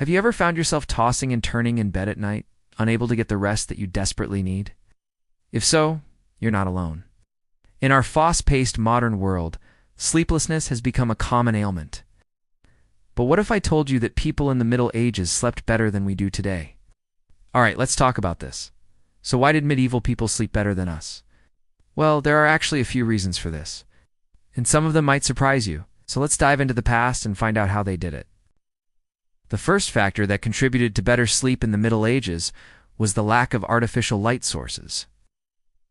Have you ever found yourself tossing and turning in bed at night, unable to get the rest that you desperately need? If so, you're not alone. In our fast-paced modern world, sleeplessness has become a common ailment. But what if I told you that people in the Middle Ages slept better than we do today? All right, let's talk about this. So why did medieval people sleep better than us? Well, there are actually a few reasons for this, and some of them might surprise you. So let's dive into the past and find out how they did it. The first factor that contributed to better sleep in the Middle Ages was the lack of artificial light sources.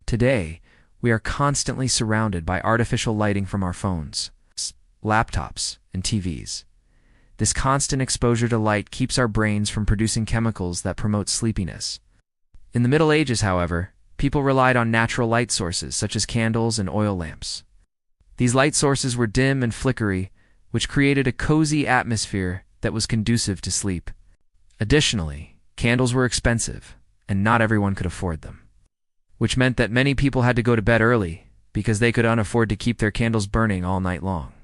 Today, we are constantly surrounded by artificial lighting from our phones, laptops, and TVs. This constant exposure to light keeps our brains from producing chemicals that promote sleepiness. In the Middle Ages, however, people relied on natural light sources such as candles and oil lamps. These light sources were dim and flickery, which created a cozy atmosphere that was conducive to sleep. Additionally, candles were expensive, and not everyone could afford them, which meant that many people had to go to bed early because they could unafford to keep their candles burning all night long.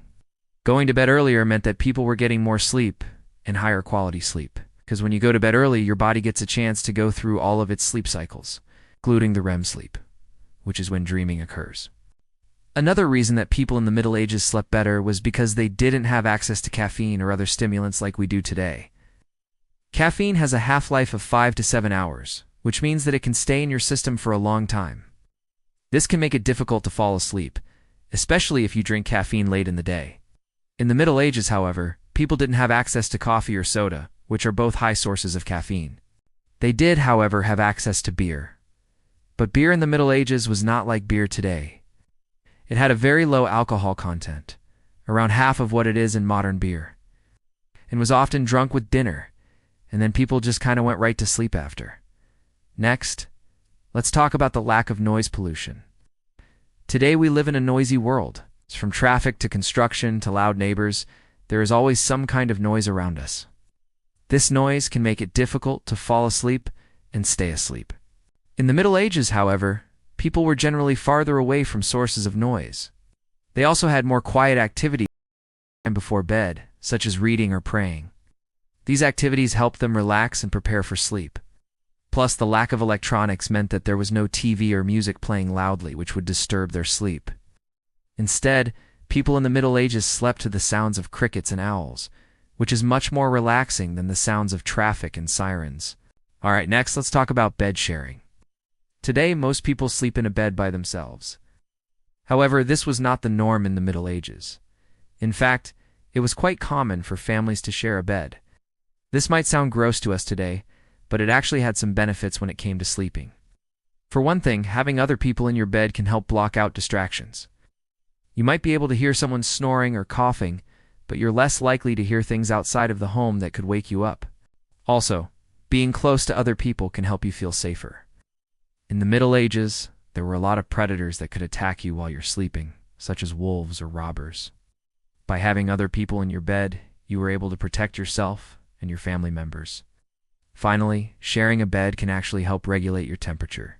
Going to bed earlier meant that people were getting more sleep and higher quality sleep, because when you go to bed early, your body gets a chance to go through all of its sleep cycles, including the REM sleep, which is when dreaming occurs. Another reason that people in the Middle Ages slept better was because they didn't have access to caffeine or other stimulants like we do today. Caffeine has a half-life of 5 to 7 hours, which means that it can stay in your system for a long time. This can make it difficult to fall asleep, especially if you drink caffeine late in the day. In the Middle Ages, however, people didn't have access to coffee or soda, which are both high sources of caffeine. They did, however, have access to beer. But beer in the Middle Ages was not like beer today. It had a very low alcohol content, around half of what it is in modern beer, and was often drunk with dinner, and then people just kind of went right to sleep after. Next, let's talk about the lack of noise pollution. Today we live in a noisy world. From traffic to construction to loud neighbors, there is always some kind of noise around us. This noise can make it difficult to fall asleep and stay asleep. In the Middle Ages, however, people were generally farther away from sources of noise. They also had more quiet activity before bed, such as reading or praying. These activities helped them relax and prepare for sleep. Plus, the lack of electronics meant that there was no TV or music playing loudly, which would disturb their sleep. Instead, people in the Middle Ages slept to the sounds of crickets and owls, which is much more relaxing than the sounds of traffic and sirens. All right, next let's talk about bed sharing. Today, most people sleep in a bed by themselves. However, this was not the norm in the Middle Ages. In fact, it was quite common for families to share a bed. This might sound gross to us today, but it actually had some benefits when it came to sleeping. For one thing, having other people in your bed can help block out distractions. You might be able to hear someone snoring or coughing, but you're less likely to hear things outside of the home that could wake you up. Also, being close to other people can help you feel safer. In the Middle Ages, there were a lot of predators that could attack you while you're sleeping, such as wolves or robbers. By having other people in your bed, you were able to protect yourself and your family members. Finally, sharing a bed can actually help regulate your temperature.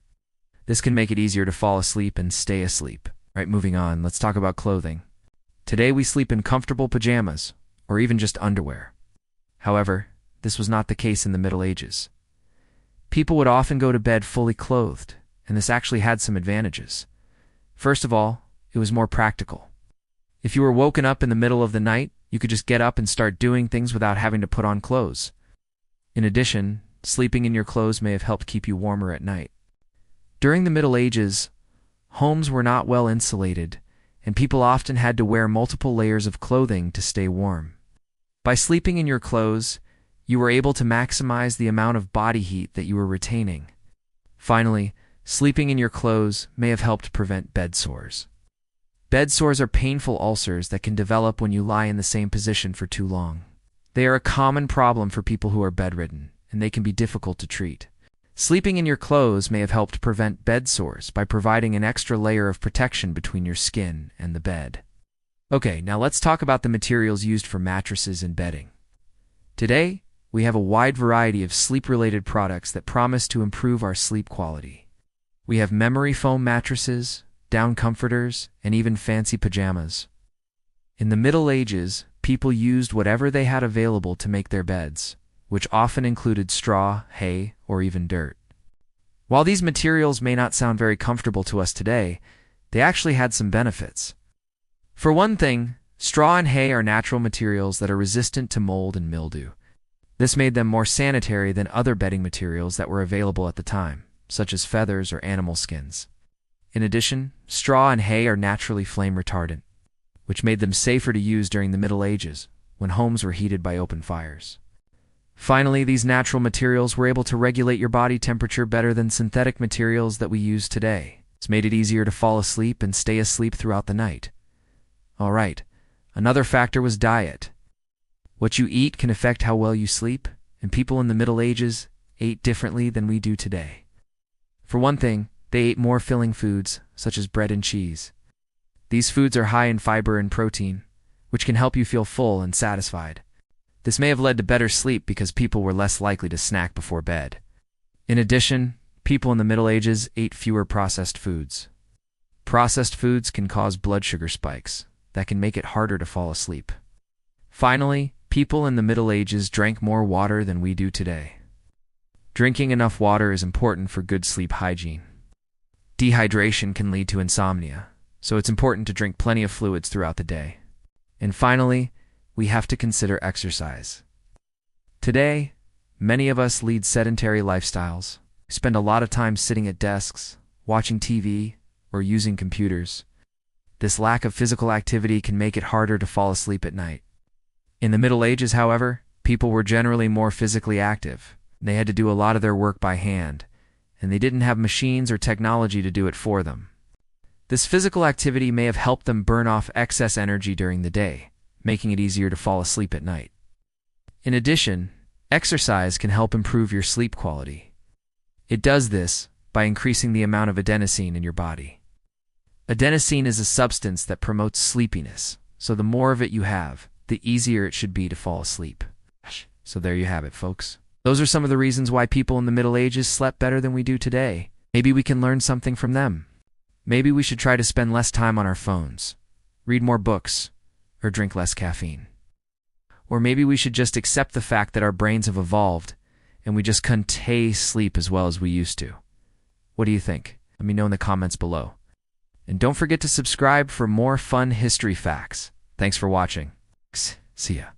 This can make it easier to fall asleep and stay asleep. Right, moving on, let's talk about clothing. Today we sleep in comfortable pajamas, or even just underwear. However, this was not the case in the Middle Ages. People would often go to bed fully clothed, and this actually had some advantages. First of all, it was more practical. If you were woken up in the middle of the night, you could just get up and start doing things without having to put on clothes. In addition, sleeping in your clothes may have helped keep you warmer at night. During the Middle Ages, homes were not well insulated, and people often had to wear multiple layers of clothing to stay warm. By sleeping in your clothes, you were able to maximize the amount of body heat that you were retaining. Finally, sleeping in your clothes may have helped prevent bed sores. Bed sores are painful ulcers that can develop when you lie in the same position for too long. They are a common problem for people who are bedridden, and they can be difficult to treat. Sleeping in your clothes may have helped prevent bed sores by providing an extra layer of protection between your skin and the bed. Okay, now let's talk about the materials used for mattresses and bedding. Today, we have a wide variety of sleep-related products that promise to improve our sleep quality. We have memory foam mattresses, down comforters, and even fancy pajamas. In the Middle Ages, people used whatever they had available to make their beds. which often included straw, hay, or even dirt. While these materials may not sound very comfortable to us today, they actually had some benefits. For one thing, straw and hay are natural materials that are resistant to mold and mildew. This made them more sanitary than other bedding materials that were available at the time, such as feathers or animal skins. In addition, straw and hay are naturally flame retardant, which made them safer to use during the Middle Ages, when homes were heated by open fires. Finally, these natural materials were able to regulate your body temperature better than synthetic materials that we use today. This made it easier to fall asleep and stay asleep throughout the night. All right, another factor was diet. What you eat can affect how well you sleep, and people in the Middle Ages ate differently than we do today. For one thing, they ate more filling foods, such as bread and cheese. These foods are high in fiber and protein, which can help you feel full and satisfied. This may have led to better sleep because people were less likely to snack before bed. In addition, people in the Middle Ages ate fewer processed foods. Processed foods can cause blood sugar spikes that can make it harder to fall asleep. Finally, people in the Middle Ages drank more water than we do today. Drinking enough water is important for good sleep hygiene. Dehydration can lead to insomnia, so it's important to drink plenty of fluids throughout the day. And finally, we have to consider exercise. Today, many of us lead sedentary lifestyles. We spend a lot of time sitting at desks, watching TV, or using computers. This lack of physical activity can make it harder to fall asleep at night. In the Middle Ages, however, people were generally more physically active. They had to do a lot of their work by hand, and they didn't have machines or technology to do it for them. This physical activity may have helped them burn off excess energy during the day, making it easier to fall asleep at night. In addition, exercise can help improve your sleep quality. It does this by increasing the amount of adenosine in your body. Adenosine is a substance that promotes sleepiness, so the more of it you have, the easier it should be to fall asleep. So there you have it, folks. Those are some of the reasons why people in the Middle Ages slept better than we do today. Maybe we can learn something from them. Maybe we should try to spend less time on our phones, read more books, or drink less caffeine. Or maybe we should just accept the fact that our brains have evolved and we just can't sleep as well as we used to. What do you think? Let me know in the comments below. And don't forget to subscribe for more fun history facts. Thanks for watching. See ya.